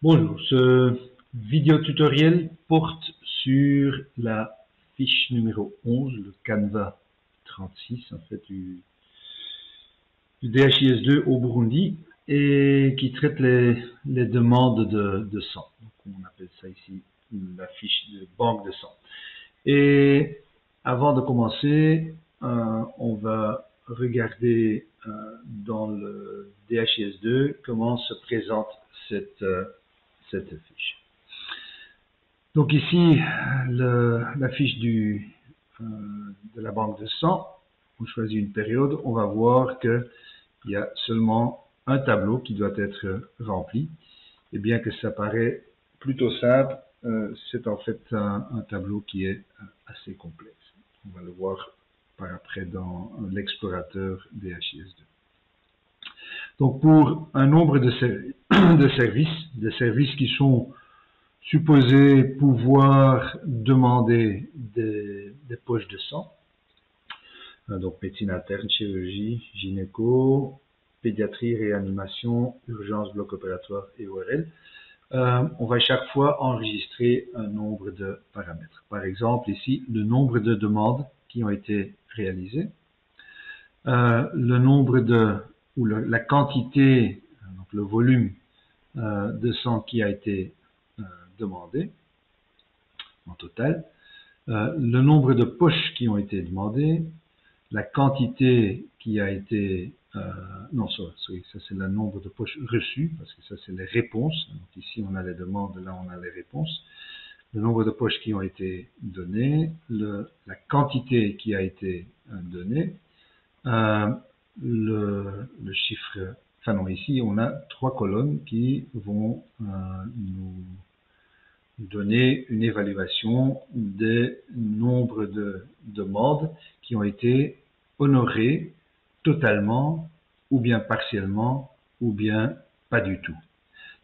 Bonjour, ce vidéo tutoriel porte sur la fiche numéro 11, le Canva 36 en fait du DHIS2 au Burundi et qui traite les demandes de sang. Donc on appelle ça ici la fiche de banque de sang. Et avant de commencer, on va regarder dans le DHIS2 comment se présente cette fiche. Donc ici, la fiche de la banque de sang, on choisit une période, on va voir qu'il y a seulement un tableau qui doit être rempli. Et bien que ça paraît plutôt simple, c'est en fait un tableau qui est assez complexe. On va le voir par après dans l'explorateur DHIS2. Donc pour un nombre de services qui sont supposés pouvoir demander des poches de sang, donc médecine interne, chirurgie, gynéco, pédiatrie, réanimation, urgence, bloc opératoire et ORL. On va chaque fois enregistrer un nombre de paramètres. Par exemple, ici, le nombre de demandes qui ont été réalisées, le nombre ou la quantité, donc le volume de sang qui a été demandé en total, le nombre de poches qui ont été demandées, la quantité qui a été non, ça c'est le nombre de poches reçues, parce que ça c'est les réponses. Donc ici on a les demandes, là on a les réponses. Le nombre de poches qui ont été données, la quantité qui a été donnée, le chiffre, enfin non, ici on a trois colonnes qui vont nous donner une évaluation des nombres de demandes qui ont été honorées totalement ou bien partiellement ou bien pas du tout.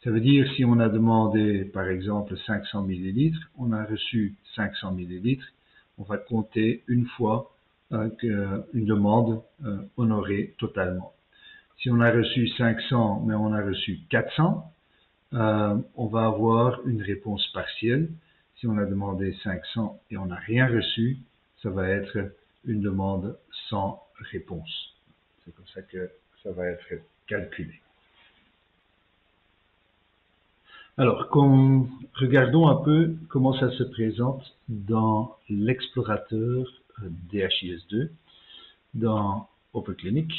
Ça veut dire si on a demandé par exemple 500 millilitres, on a reçu 500 millilitres, on va compter une fois une demande honorée totalement. Si on a reçu 500 mais on a reçu 400, on va avoir une réponse partielle. Si on a demandé 500 et on n'a rien reçu, ça va être une demande sans réponse. C'est comme ça que ça va être calculé. Alors, regardons un peu comment ça se présente dans l'explorateur DHIS2, dans OpenClinic.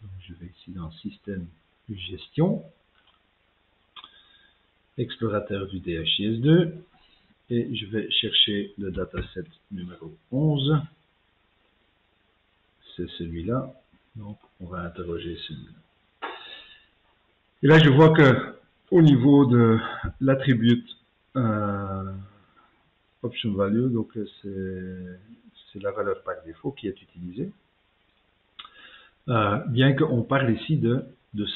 Donc, je vais ici dans Système Gestion, explorateur du DHIS2, et je vais chercher le dataset numéro 11. C'est celui-là, donc on va interroger celui-là. Et là, je vois que au niveau de l'attribut option value, donc c'est la valeur par défaut qui est utilisée, bien qu'on parle ici de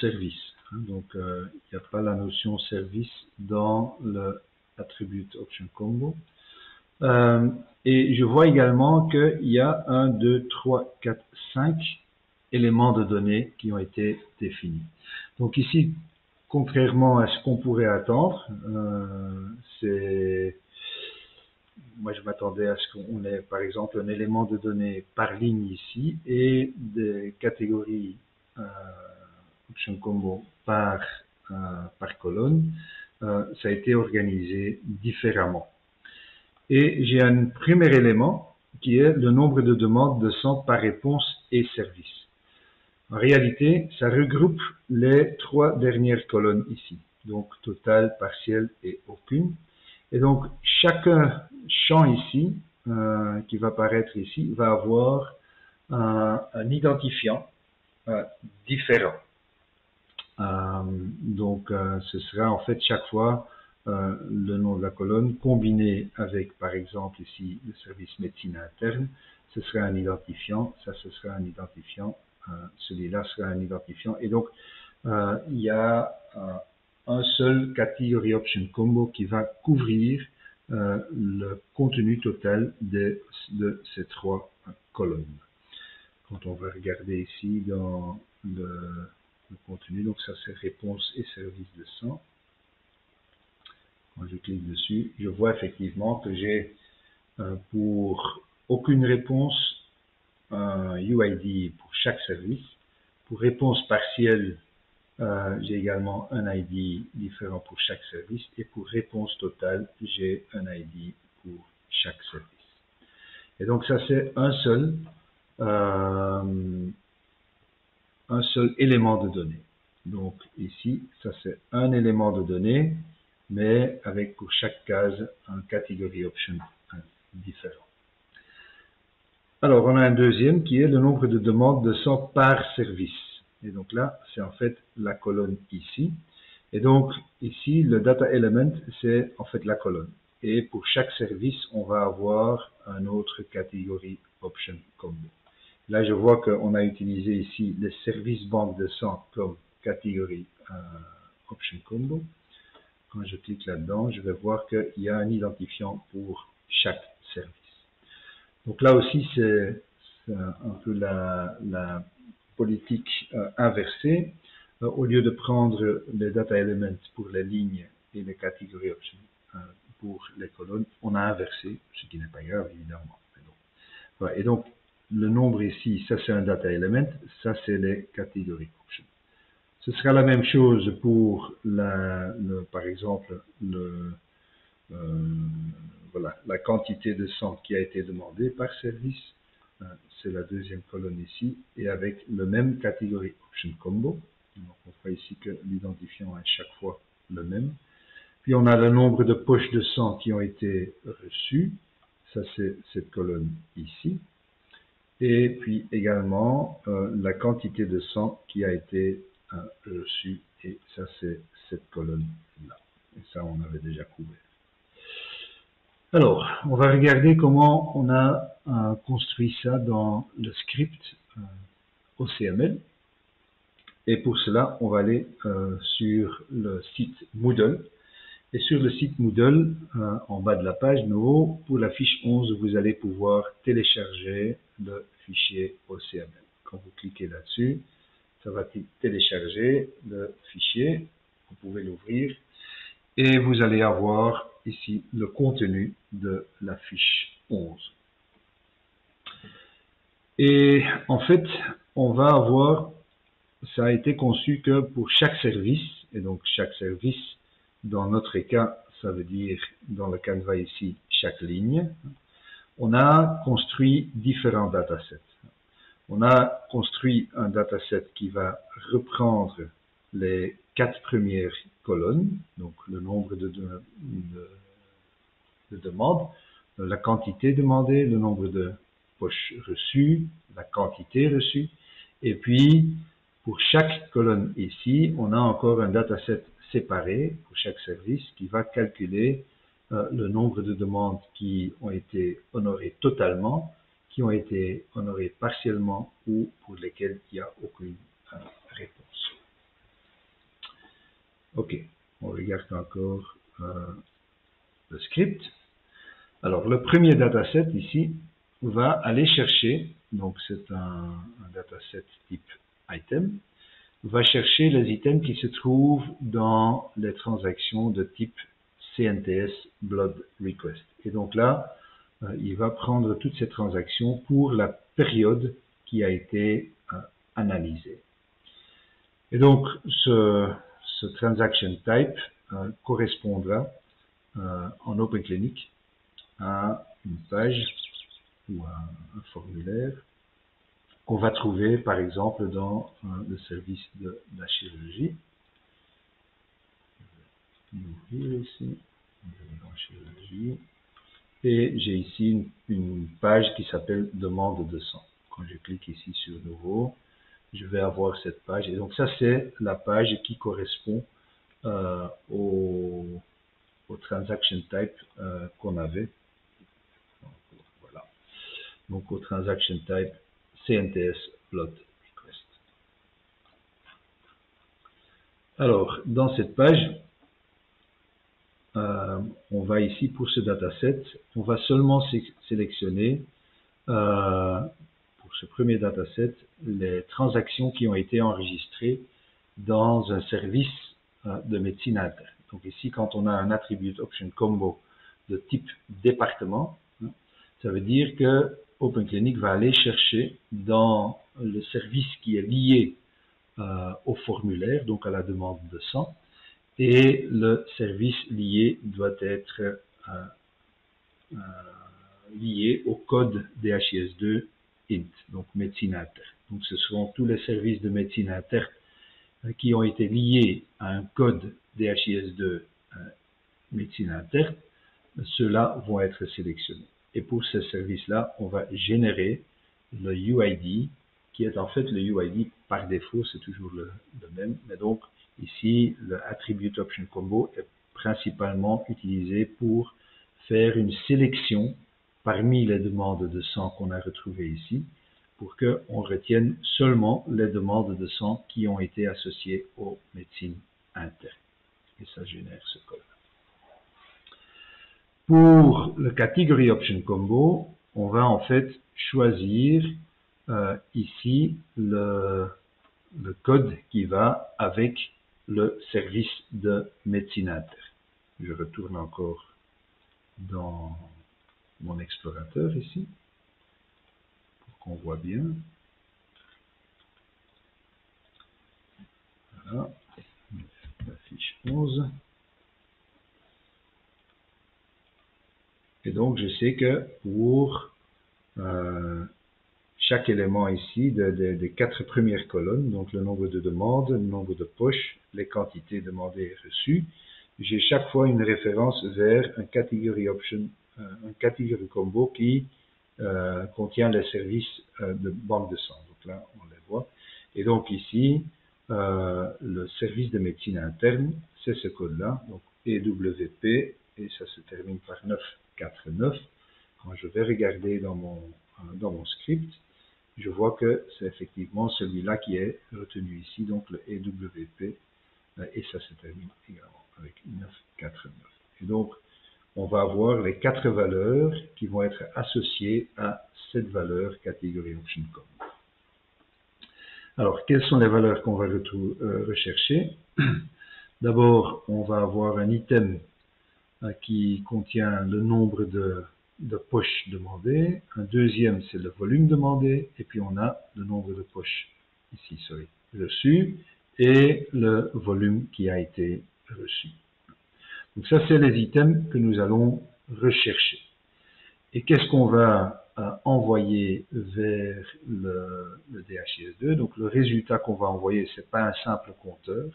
service. Donc, il n'y a pas la notion service dans l'attribut option combo. Et je vois également qu'il y a 1, 2, 3, 4, 5 éléments de données qui ont été définis. Donc ici, contrairement à ce qu'on pourrait attendre, moi je m'attendais à ce qu'on ait par exemple un élément de données par ligne ici et des catégories option combo par colonne. Ça a été organisé différemment. Et j'ai un premier élément qui est le nombre de demandes de sang par réponse et service. En réalité, ça regroupe les trois dernières colonnes ici, donc total, partiel et aucune. Et donc, chaque champ ici, qui va apparaître ici, va avoir un identifiant différent. Donc, ce sera en fait chaque fois le nom de la colonne combiné avec, par exemple, ici, le service médecine interne. Ce sera un identifiant, ça ce sera un identifiant, celui-là sera un identifiant. Et donc, il y a un seul category option combo qui va couvrir le contenu total de ces trois colonnes. Quand on va regarder ici dans le contenu, donc ça c'est réponse et service de sang. Quand je clique dessus, je vois effectivement que j'ai pour aucune réponse un UID pour chaque service. Pour réponse partielle, j'ai également un ID différent pour chaque service. Et pour réponse totale, j'ai un ID pour chaque service. Et donc ça c'est un seul élément de données. Donc ici, ça c'est un élément de données, mais avec pour chaque case un category option différent. Alors on a un deuxième qui est le nombre de demandes de 100 par service. Et donc là, c'est en fait la colonne ici. Et donc ici, le data element, c'est en fait la colonne. Et pour chaque service, on va avoir un autre category option combo. Là, je vois qu'on a utilisé ici les services banque de sang comme catégorie option combo. Quand je clique là-dedans, je vais voir qu'il y a un identifiant pour chaque service. Donc là aussi, c'est un peu la politique inversée. Au lieu de prendre les data elements pour les lignes et les catégories options pour les colonnes, on a inversé, ce qui n'est pas grave évidemment. Voilà. Et donc, le nombre ici, ça c'est un data element, ça c'est les catégories options. Ce sera la même chose pour par exemple voilà, la quantité de sang qui a été demandée par service. C'est la deuxième colonne ici, et avec le même catégorie option combo. Donc on voit ici que l'identifiant est chaque fois le même. Puis on a le nombre de poches de sang qui ont été reçues. Ça c'est cette colonne ici. Et puis également la quantité de sang qui a été reçue, et ça c'est cette colonne-là. Et ça on avait déjà couvert. Alors, on va regarder comment on a construit ça dans le script OCML. Et pour cela, on va aller sur le site Moodle. Et sur le site Moodle, en bas de la page, nouveau, pour la fiche 11, vous allez pouvoir télécharger le fichier OCML. Quand vous cliquez là-dessus, ça va télécharger le fichier. Vous pouvez l'ouvrir. Et vous allez avoir ici le contenu de la fiche 11. Et en fait, on va avoir, ça a été conçu que pour chaque service, et donc chaque service, dans notre cas, ça veut dire dans le Canva ici, chaque ligne, on a construit différents datasets. On a construit un dataset qui va reprendre les 4 premières colonnes, donc le nombre de demandes, la quantité demandée, le nombre de poches reçues, la quantité reçue, et puis pour chaque colonne ici, on a encore un dataset séparé pour chaque service qui va calculer le nombre de demandes qui ont été honorées totalement, qui ont été honorées partiellement ou pour lesquelles il n'y a aucune réponse. Ok, on regarde encore le script. Alors, le premier dataset ici va aller chercher, donc c'est un dataset type item, va chercher les items qui se trouvent dans les transactions de type CNTS Blood Request. Et donc là, il va prendre toutes ces transactions pour la période qui a été analysée. Et donc, ce transaction type correspondra en OpenClinic à une page ou à un formulaire qu'on va trouver par exemple dans le service de la chirurgie. Je vais ouvrir ici, dans chirurgie, et j'ai ici une page qui s'appelle demande de sang. Quand je clique ici sur nouveau, je vais avoir cette page, et donc ça c'est la page qui correspond au transaction type qu'on avait. Voilà. Donc au transaction type CNTS Blood Request. Alors, dans cette page, on va ici pour ce dataset, on va seulement sélectionner pour ce premier dataset les transactions qui ont été enregistrées dans un service de médecine interne. Donc ici, quand on a un Attribute Option Combo de type département, ça veut dire que OpenClinic va aller chercher dans le service qui est lié au formulaire, donc à la demande de sang, et le service lié doit être lié au code DHIS2 INT, donc médecine interne. Donc ce seront tous les services de médecine interne qui ont été liés à un code DHIS2 médecine interne. Ceux-là vont être sélectionnés. Et pour ce service-là, on va générer le UID, qui est en fait le UID par défaut, c'est toujours le même. Mais donc, ici, le Attribute Option Combo est principalement utilisé pour faire une sélection parmi les demandes de sang qu'on a retrouvées ici, pour qu'on retienne seulement les demandes de sang qui ont été associées aux médecines internes. Et ça génère ce code. Pour le Category Option Combo, on va en fait choisir ici le code qui va avec le service de médecine interne. Je retourne encore dans mon explorateur ici, pour qu'on voit bien. Voilà, la fiche 11. Et donc, je sais que pour chaque élément ici des 4 premières colonnes, donc le nombre de demandes, le nombre de poches, les quantités demandées et reçues, j'ai chaque fois une référence vers un category option, un category combo qui contient les services de banque de sang. Donc là, on les voit. Et donc ici, le service de médecine interne, c'est ce code-là, donc EWP, et ça se termine par 949. Quand je vais regarder dans mon script, je vois que c'est effectivement celui-là qui est retenu ici, donc le EWP, et ça se termine également avec 949. Et donc, on va avoir les 4 valeurs qui vont être associées à cette valeur Category Option Combo. Alors, quelles sont les valeurs qu'on va rechercher? D'abord, on va avoir un item qui contient le nombre de poches demandées. Un deuxième, c'est le volume demandé. Et puis, on a le nombre de poches ici, reçues, et le volume qui a été reçu. Donc ça, c'est les items que nous allons rechercher. Et qu'est-ce qu'on va envoyer vers le DHIS2? Donc le résultat qu'on va envoyer, c'est pas un simple compteur.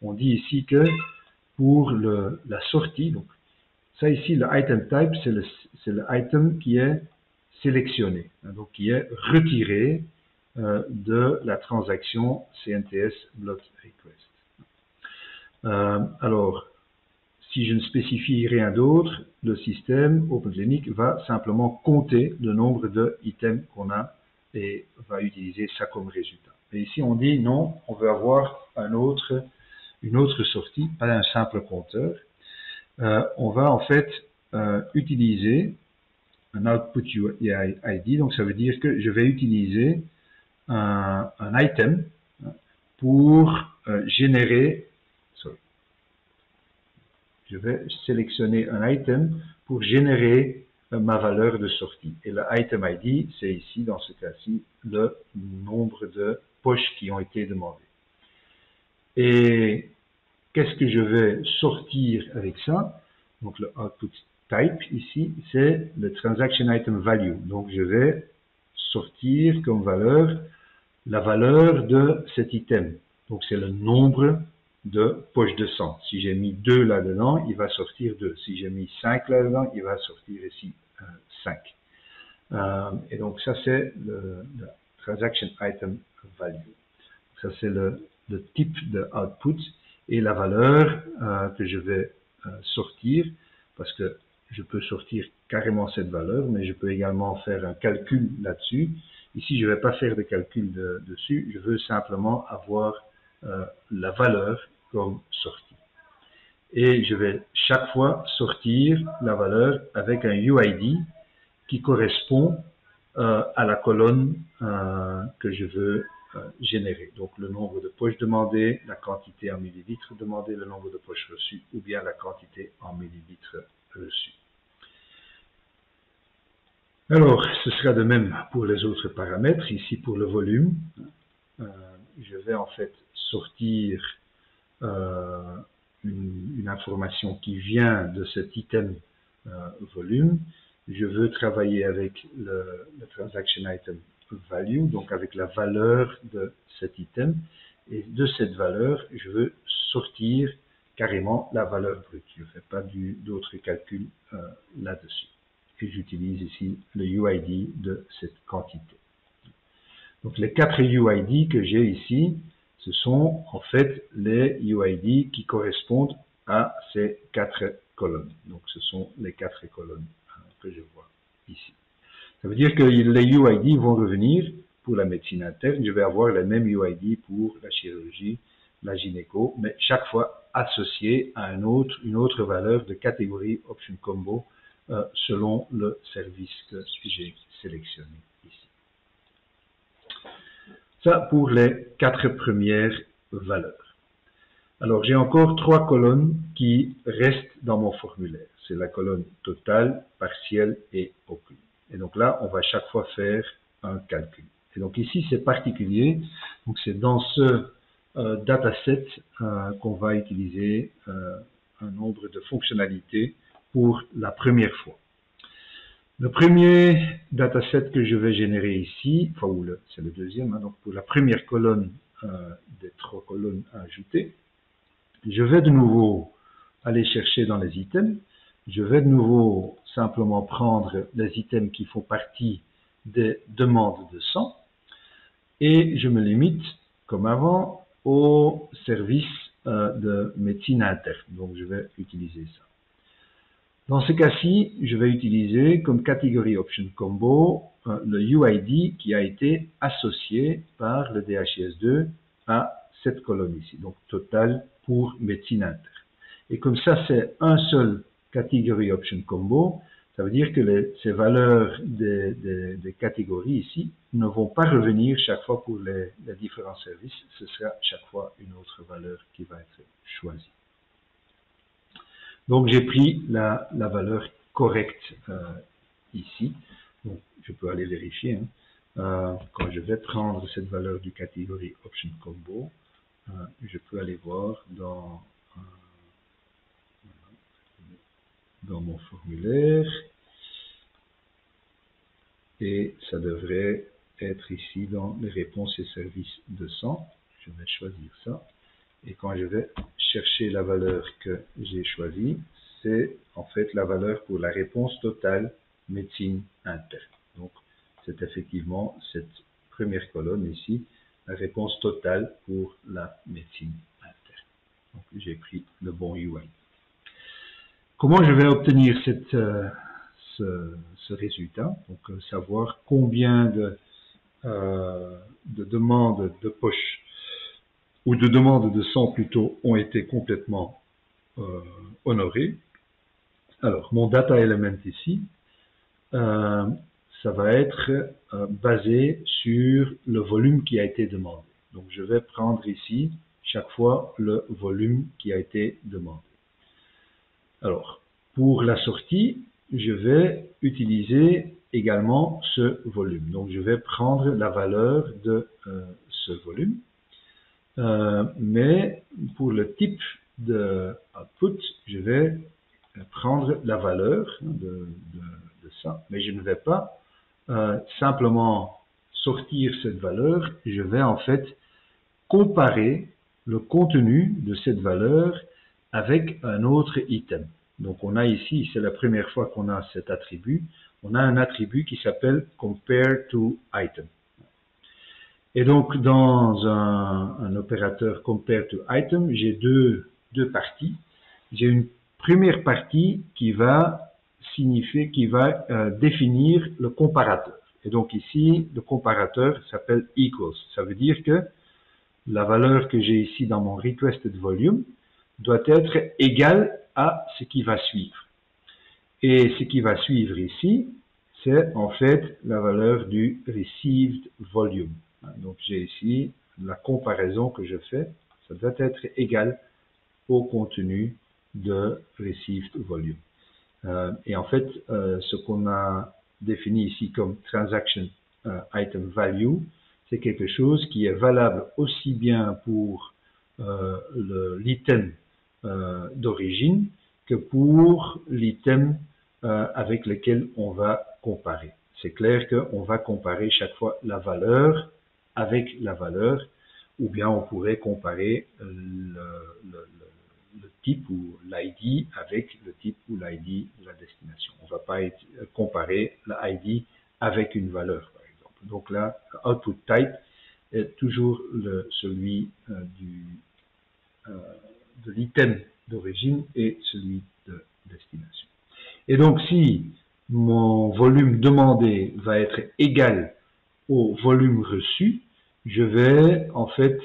On dit ici que pour la sortie, donc ça ici, le item type, c'est le item qui est sélectionné, donc qui est retiré de la transaction CNTS Blood Request. Alors, si je ne spécifie rien d'autre, le système OpenClinic va simplement compter le nombre de items qu'on a et va utiliser ça comme résultat. Et ici, on dit non, on veut avoir une autre sortie, pas un simple compteur. On va en fait utiliser un output UID, donc ça veut dire que je vais utiliser un item pour générer. Je vais sélectionner un item pour générer ma valeur de sortie. Et le item ID, c'est ici, dans ce cas-ci, le nombre de poches qui ont été demandées. Et qu'est-ce que je vais sortir avec ça? Donc le output type ici, c'est le transaction item value. Donc je vais sortir comme valeur la valeur de cet item. Donc c'est le nombre de poches de sang. Si j'ai mis 2 là-dedans, il va sortir 2. Si j'ai mis 5 là-dedans, il va sortir ici 5. Et donc ça c'est le transaction item value. Ça c'est le type de output et la valeur que je vais sortir, parce que je peux sortir carrément cette valeur, mais je peux également faire un calcul là-dessus. Ici, je ne vais pas faire de calcul dessus, je veux simplement avoir la valeur comme sortie. Et je vais chaque fois sortir la valeur avec un UID qui correspond à la colonne que je veux générer. Donc le nombre de poches demandées, la quantité en millilitres demandée, le nombre de poches reçues ou bien la quantité en millilitres reçus. Alors, ce sera de même pour les autres paramètres. Ici, pour le volume, je vais en fait sortir une information qui vient de cet item volume. Je veux travailler avec le transaction item value, donc avec la valeur de cet item. Et de cette valeur, je veux sortir carrément la valeur brute. Je ne fais pas d'autres calculs là-dessus. Et j'utilise ici le UID de cette quantité. Donc les 4 UID que j'ai ici, ce sont en fait les UID qui correspondent à ces 4 colonnes. Donc ce sont les 4 colonnes que je vois ici. Ça veut dire que les UID vont revenir pour la médecine interne. Je vais avoir les mêmes UID pour la chirurgie, la gynéco, mais chaque fois associé à une autre valeur de catégorie option combo selon le service que j'ai sélectionné ici. Ça pour les 4 premières valeurs. Alors j'ai encore 3 colonnes qui restent dans mon formulaire. C'est la colonne totale, partielle et occulte. Et donc là, on va chaque fois faire un calcul. Et donc ici, c'est particulier. Donc c'est dans ce dataset qu'on va utiliser un nombre de fonctionnalités pour la première fois. Le premier dataset que je vais générer ici, enfin c'est le deuxième, donc pour la première colonne des 3 colonnes à ajouter, je vais de nouveau aller chercher dans les items. Je vais de nouveau simplement prendre les items qui font partie des demandes de sang et je me limite, comme avant, au service de médecine interne. Donc je vais utiliser ça. Dans ce cas-ci, je vais utiliser comme catégorie option combo le UID qui a été associé par le DHIS2 à cette colonne ici, donc total pour médecine interne. Et comme ça, c'est un seul catégorie option combo, ça veut dire que ces valeurs des catégories ici ne vont pas revenir chaque fois pour les différents services, ce sera chaque fois une autre valeur qui va être choisie. Donc j'ai pris la valeur correcte ici, donc je peux aller vérifier. Quand je vais prendre cette valeur du catégorie option combo, je peux aller voir dans mon formulaire et ça devrait être ici dans les réponses et services de sang. Je vais choisir ça et quand je vais chercher la valeur que j'ai choisie, c'est en fait la valeur pour la réponse totale médecine interne. Donc c'est effectivement cette première colonne ici, la réponse totale pour la médecine interne. Donc j'ai pris le bon UI. Comment je vais obtenir ce résultat? Donc savoir combien de demandes de poche ou de demandes de sang plutôt ont été complètement honorées. Alors mon data element ici, ça va être basé sur le volume qui a été demandé. Donc je vais prendre ici chaque fois le volume qui a été demandé. Alors, pour la sortie, je vais utiliser également ce volume. Donc, je vais prendre la valeur de ce volume. Mais pour le type de output, je vais prendre la valeur de ça. Mais je ne vais pas simplement sortir cette valeur. Je vais en fait comparer le contenu de cette valeur avec un autre item. Donc on a ici, c'est la première fois qu'on a cet attribut, on a un attribut qui s'appelle compare to item. Et donc dans un opérateur compare to item, j'ai deux parties. J'ai une première partie qui va signifier, qui va définir le comparateur. Et donc ici, le comparateur s'appelle equals. Ça veut dire que la valeur que j'ai ici dans mon requested volume doit être égal à ce qui va suivre. Et ce qui va suivre ici, c'est en fait la valeur du received volume. Donc j'ai ici la comparaison que je fais, ça doit être égal au contenu de received volume. Et en fait, ce qu'on a défini ici comme transaction item value, c'est quelque chose qui est valable aussi bien pour l'item d'origine que pour l'item avec lequel on va comparer. C'est clair qu'on va comparer chaque fois la valeur avec la valeur, ou bien on pourrait comparer le type ou l'ID avec le type ou l'ID de la destination. On ne va pas comparer l'ID avec une valeur, par exemple. Donc là, output type est toujours celui de l'item d'origine et celui de destination. Et donc, si mon volume demandé va être égal au volume reçu, je vais en fait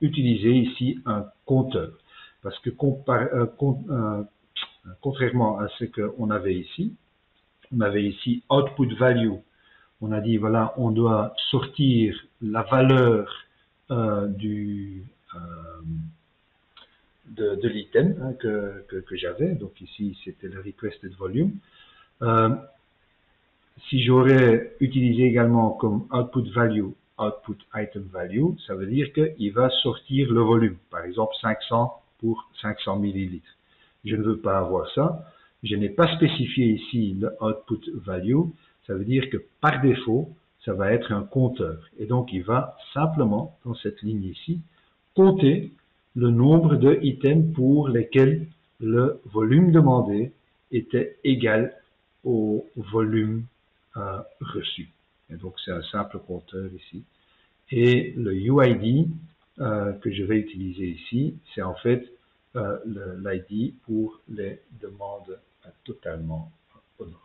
utiliser ici un compteur. Parce que contrairement à ce qu'on avait ici, on avait ici output value. On a dit, voilà, on doit sortir la valeur de l'item que j'avais. Donc ici, c'était le requested volume. Si j'aurais utilisé également comme output value, output item value, ça veut dire qu'il va sortir le volume. Par exemple, 500 pour 500 millilitres. Je ne veux pas avoir ça. Je n'ai pas spécifié ici le output value. Ça veut dire que par défaut, ça va être un compteur. Et donc, il va simplement, dans cette ligne ici, compter le nombre de items pour lesquels le volume demandé était égal au volume reçu. Et donc, c'est un simple compteur ici. Et le UID que je vais utiliser ici, c'est en fait l'ID pour les demandes totalement honorées.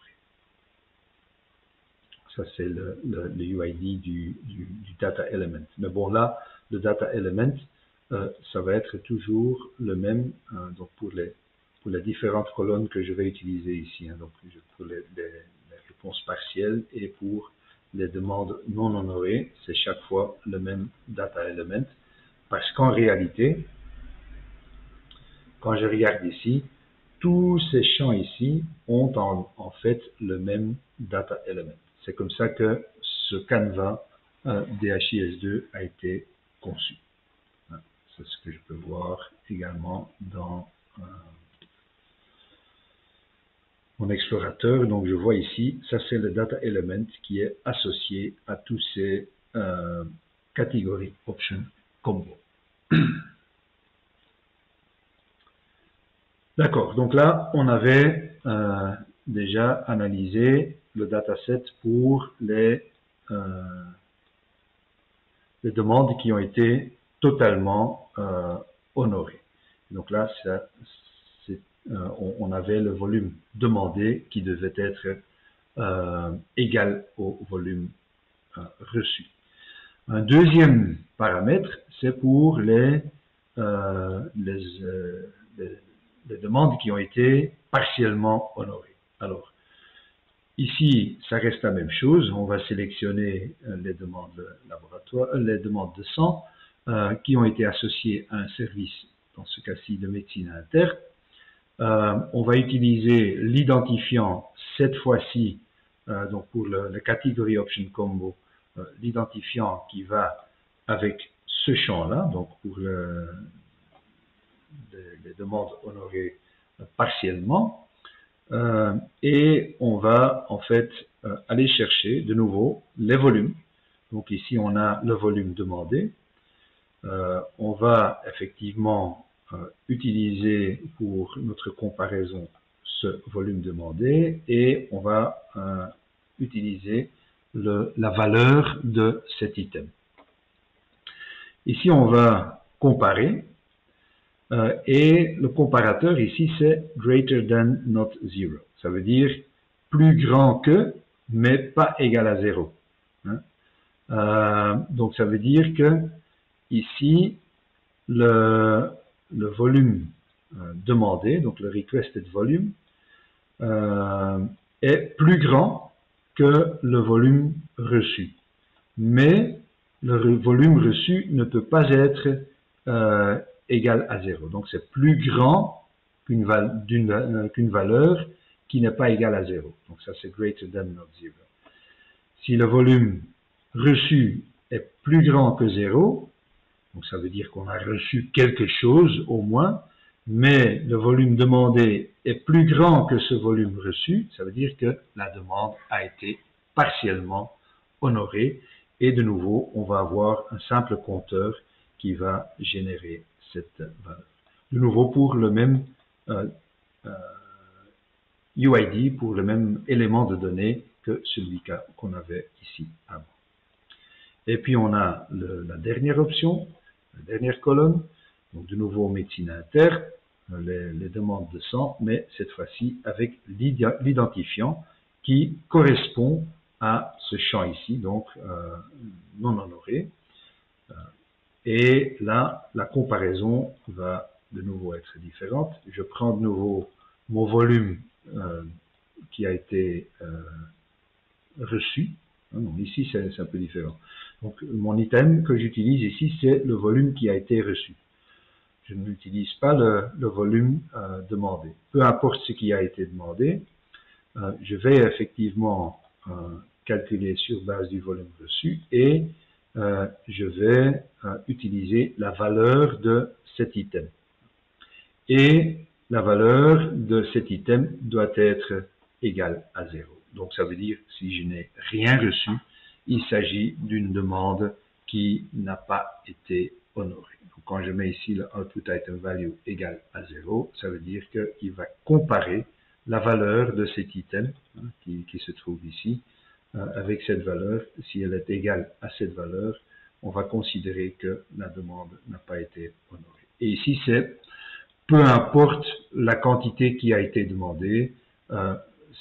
Ça, c'est le UID du data element. Mais bon, là, le data element, ça va être toujours le même donc pour les différentes colonnes que je vais utiliser ici. Donc, pour les réponses partielles et pour les demandes non honorées, c'est chaque fois le même data element. Parce qu'en réalité, quand je regarde ici, tous ces champs ici ont en fait le même data element. C'est comme ça que ce canevas DHIS2 a été conçu. C'est ce que je peux voir également dans mon explorateur. Donc je vois ici, ça c'est le data element qui est associé à tous ces catégories option combo. D'accord, donc là on avait déjà analysé le dataset pour les demandes qui ont été totalement honorées. Donc là, on avait le volume demandé qui devait être égal au volume reçu. Un deuxième paramètre, c'est pour les demandes qui ont été partiellement honorées. Alors, ici, ça reste la même chose. On va sélectionner les demandes laboratoires, les demandes de sang qui ont été associées à un service, dans ce cas-ci de médecine interne. On va utiliser l'identifiant cette fois-ci, donc pour la catégorie option combo, l'identifiant qui va avec ce champ-là, donc pour les demandes honorées partiellement. Et on va en fait aller chercher de nouveau les volumes. Donc ici on a le volume demandé. On va effectivement utiliser pour notre comparaison ce volume demandé et on va utiliser la valeur de cet item. Ici on va comparer. Et le comparateur ici, c'est greater than not zero. Ça veut dire plus grand que, mais pas égal à 0. Donc ça veut dire que ici, le volume demandé, donc le requested volume, est plus grand que le volume reçu. mais le volume reçu ne peut pas être égal à 0. Donc c'est plus grand qu'une valeur qui n'est pas égale à 0. Donc ça c'est greater than not 0. Si le volume reçu est plus grand que 0, donc ça veut dire qu'on a reçu quelque chose au moins, mais le volume demandé est plus grand que ce volume reçu, ça veut dire que la demande a été partiellement honorée. Et de nouveau, on va avoir un simple compteur qui va générer cette valeur. De nouveau, pour le même UID, pour le même élément de données que celui qu'on avait ici avant. Et puis on a la dernière option, la dernière colonne, donc de nouveau médecine interne, les demandes de sang, mais cette fois-ci avec l'identifiant qui correspond à ce champ ici, donc non honoré. Et là, la comparaison va de nouveau être différente. Je prends de nouveau mon volume qui a été reçu. Non, ici, c'est un peu différent. Donc, mon item que j'utilise ici, c'est le volume qui a été reçu. Je n'utilise pas le volume demandé. Peu importe ce qui a été demandé, je vais effectivement calculer sur base du volume reçu et je vais utiliser la valeur de cet item. Et la valeur de cet item doit être égale à 0. Donc ça veut dire si je n'ai rien reçu, il s'agit d'une demande qui n'a pas été honorée. Donc quand je mets ici le output item value égale à 0, ça veut dire qu'il va comparer la valeur de cet item qui se trouve ici avec cette valeur. Si elle est égale à cette valeur, on va considérer que la demande n'a pas été honorée. Et ici c'est peu importe la quantité qui a été demandée,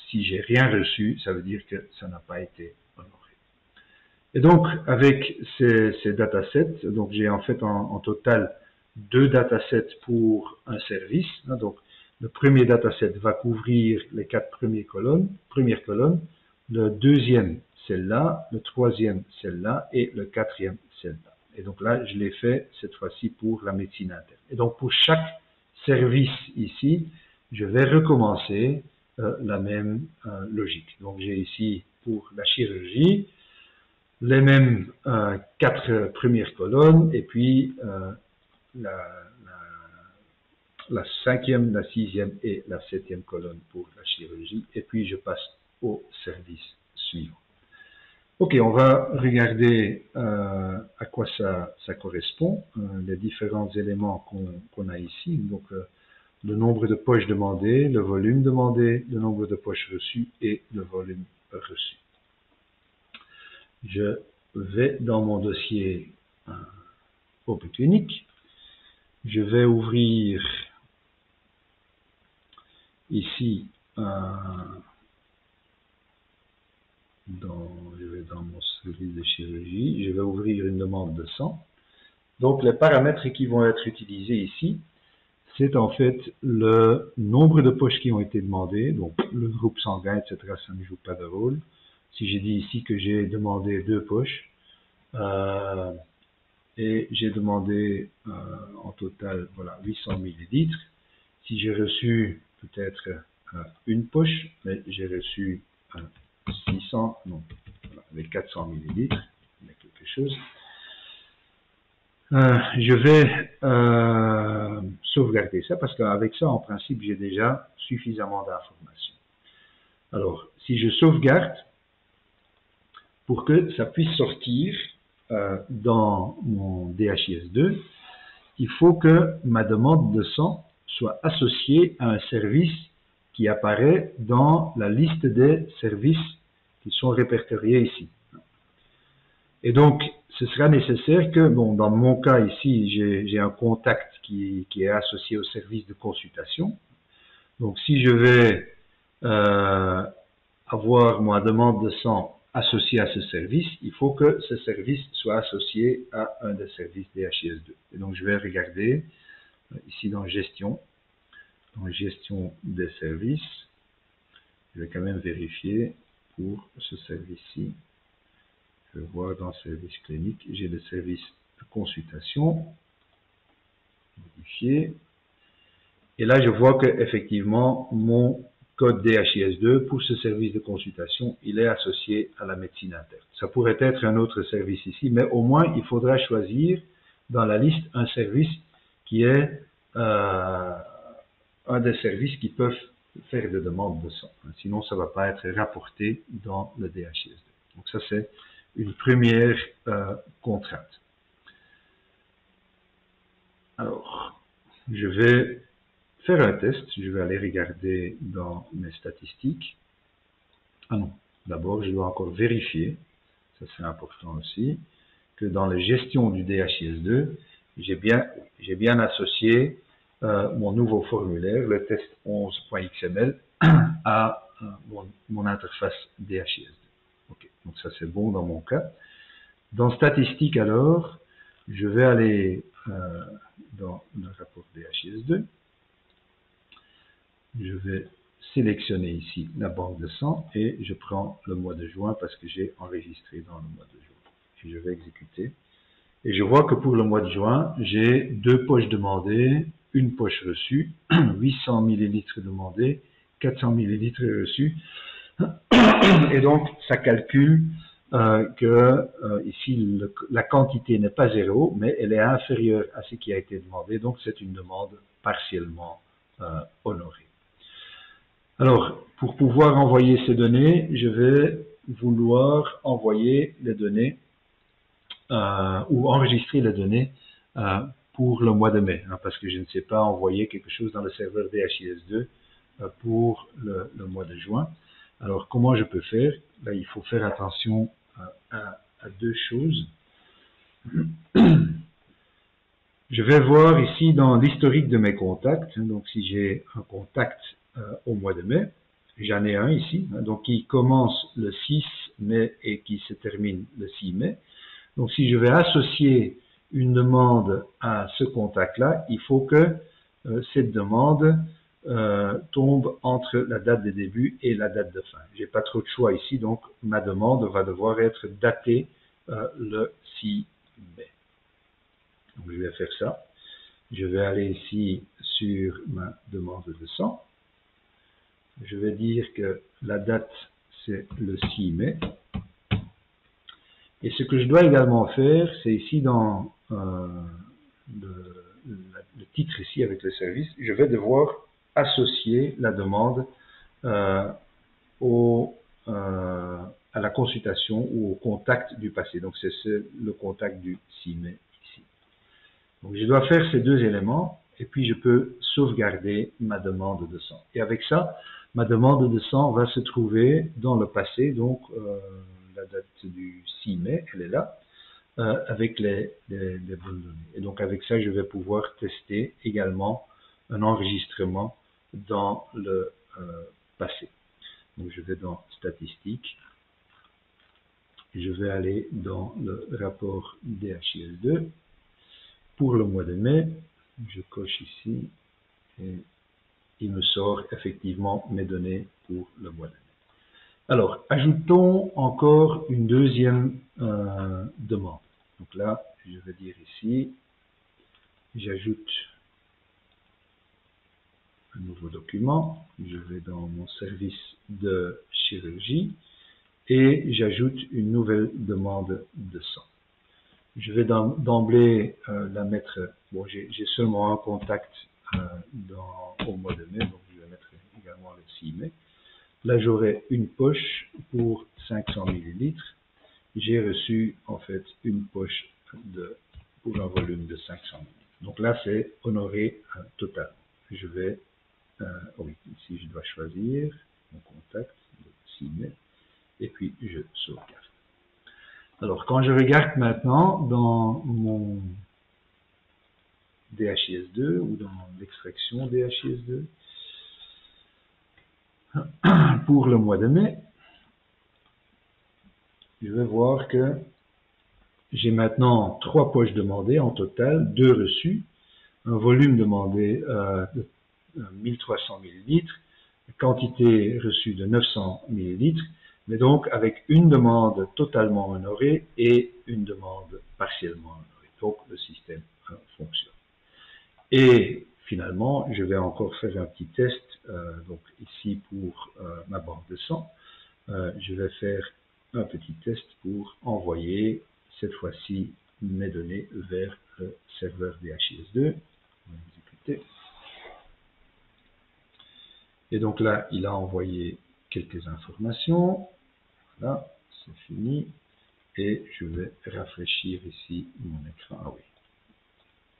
si j'ai rien reçu, ça veut dire que ça n'a pas été honoré. Et donc, avec ces datasets, donc j'ai en fait en total 2 datasets pour un service. Donc, le premier dataset va couvrir les 4 premières colonnes. Le deuxième, celle-là. Le troisième, celle-là. Et le quatrième, celle-là. Et donc là, je l'ai fait cette fois-ci pour la médecine interne. Et donc, pour chaque service ici, je vais recommencer la même logique. Donc j'ai ici pour la chirurgie les mêmes 4 premières colonnes et puis la 5e, la 6e et la 7e colonne pour la chirurgie et puis je passe au service suivant. Ok, on va regarder à quoi ça correspond, les différents éléments qu'on a ici. Donc le nombre de poches demandées, le volume demandé, le nombre de poches reçues et le volume reçu. Je vais dans mon dossier au but unique. Je vais ouvrir ici je vais dans mon service de chirurgie. Je vais ouvrir une demande de sang. Donc les paramètres qui vont être utilisés ici, c'est en fait le nombre de poches qui ont été demandées, donc le groupe sanguin, etc., ça ne joue pas de rôle. Si j'ai dit ici que j'ai demandé 2 poches, et j'ai demandé en total, voilà, 800 millilitres. Si j'ai reçu peut-être une poche, mais j'ai reçu 600, non, voilà, avec 400 millilitres, il y a quelque chose. Je vais sauvegarder ça parce qu'avec ça, en principe, j'ai déjà suffisamment d'informations. Alors, si je sauvegarde, pour que ça puisse sortir dans mon DHIS2, il faut que ma demande de sang soit associée à un service qui apparaît dans la liste des services qui sont répertoriés ici. Et donc, ce sera nécessaire que, bon, dans mon cas ici, j'ai un contact qui est associé au service de consultation. Donc, si je vais avoir ma demande de sang associée à ce service, il faut que ce service soit associé à un des services DHIS2. Et donc, je vais regarder ici dans gestion des services. Je vais quand même vérifier pour ce service-ci. Je vais voir dans service clinique, j'ai le service de consultation, modifié. Et là, je vois que effectivement mon code DHIS2 pour ce service de consultation, il est associé à la médecine interne. Ça pourrait être un autre service ici, mais au moins, il faudra choisir dans la liste un service qui est un des services qui peuvent faire des demandes de sang. Sinon, ça ne va pas être rapporté dans le DHIS2. Donc ça, c'est une première contrainte. Alors, je vais faire un test. Je vais aller regarder dans mes statistiques. Ah non, d'abord, je dois encore vérifier, ça c'est important aussi, que dans la gestion du DHIS2, j'ai bien associé mon nouveau formulaire, le test 11.xml, à mon interface DHIS2. Okay. Donc ça c'est bon dans mon cas. Dans statistiques alors, je vais aller dans le rapport DHIS2. Je vais sélectionner ici la banque de sang et je prends le mois de juin parce que j'ai enregistré dans le mois de juin. Et je vais exécuter. Et je vois que pour le mois de juin, j'ai 2 poches demandées, une poche reçue, 800 ml demandées, 400 ml reçus. Et donc, ça calcule que ici, la quantité n'est pas 0, mais elle est inférieure à ce qui a été demandé. Donc, c'est une demande partiellement honorée. Alors, pour pouvoir envoyer ces données, je vais vouloir envoyer les données ou enregistrer les données pour le mois de mai, hein, parce que je ne sais pas envoyer quelque chose dans le serveur DHIS2 pour le mois de juin. Alors, comment je peux faire? Là, il faut faire attention à 2 choses. Je vais voir ici dans l'historique de mes contacts, hein, donc si j'ai un contact au mois de mai, j'en ai un ici, hein, donc qui commence le 6 mai et qui se termine le 6 mai. Donc si je vais associer une demande à ce contact-là, il faut que cette demande tombe entre la date de début et la date de fin. J'ai pas trop de choix ici, donc ma demande va devoir être datée le 6 mai. Donc je vais faire ça. Je vais aller ici sur ma demande de sang. Je vais dire que la date c'est le 6 mai. Et ce que je dois également faire, c'est ici dans le titre ici avec le service, je vais devoir associer la demande à la consultation ou au contact du passé. Donc c'est le contact du 6 mai ici. Donc je dois faire ces 2 éléments et puis je peux sauvegarder ma demande de sang. Et avec ça, ma demande de sang va se trouver dans le passé, donc la date du 6 mai, elle est là, avec les bonnes données. Et donc avec ça, je vais pouvoir tester également un enregistrement dans le passé. Donc je vais dans statistiques, je vais aller dans le rapport DHIS2 pour le mois de mai, je coche ici et il me sort effectivement mes données pour le mois de mai. Alors, ajoutons encore une deuxième demande. Donc là, je vais dire ici, j'ajoute un nouveau document, je vais dans mon service de chirurgie et j'ajoute une nouvelle demande de sang. Je vais d'emblée la mettre, bon j'ai seulement un contact au mois de mai, donc je vais mettre également le 6 mai. Là j'aurai une poche pour 500 ml. J'ai reçu en fait une poche pour un volume de 500 ml. Donc là c'est honoré total. Je vais, oui, ici je dois choisir mon contact, le 6 mai, et puis je sauvegarde. Alors, quand je regarde maintenant dans mon DHIS2 ou dans l'extraction DHIS2 pour le mois de mai, je vais voir que j'ai maintenant 3 poches demandées en total, 2 reçues, un volume demandé de 1300 ml, quantité reçue de 900 ml, mais donc avec une demande totalement honorée et une demande partiellement honorée. Donc le système fonctionne. Et finalement, je vais encore faire un petit test. Donc ici pour ma banque de sang, je vais faire un petit test pour envoyer cette fois-ci mes données vers le serveur DHIS2. On va exécuter. Et donc là, il a envoyé quelques informations. Voilà, c'est fini. Et je vais rafraîchir ici mon écran. Ah oui,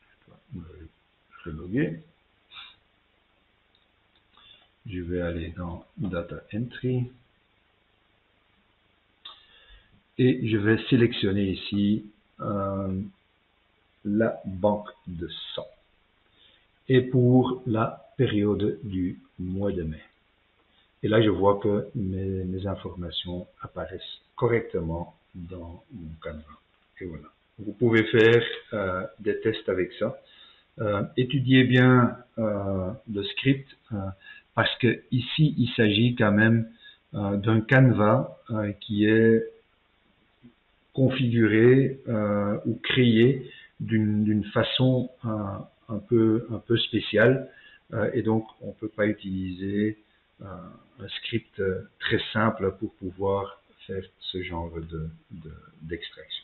je dois me reloguer. Je vais aller dans Data Entry. Et je vais sélectionner ici la banque de sang. Et pour la période du mois de mai. Et là, je vois que mes informations apparaissent correctement dans mon Canva. Et voilà. Vous pouvez faire des tests avec ça. Étudiez bien le script parce que ici, il s'agit quand même d'un Canva qui est configuré ou créé d'une façon un peu spéciale et donc on ne peut pas utiliser un script très simple pour pouvoir faire ce genre d'extraction.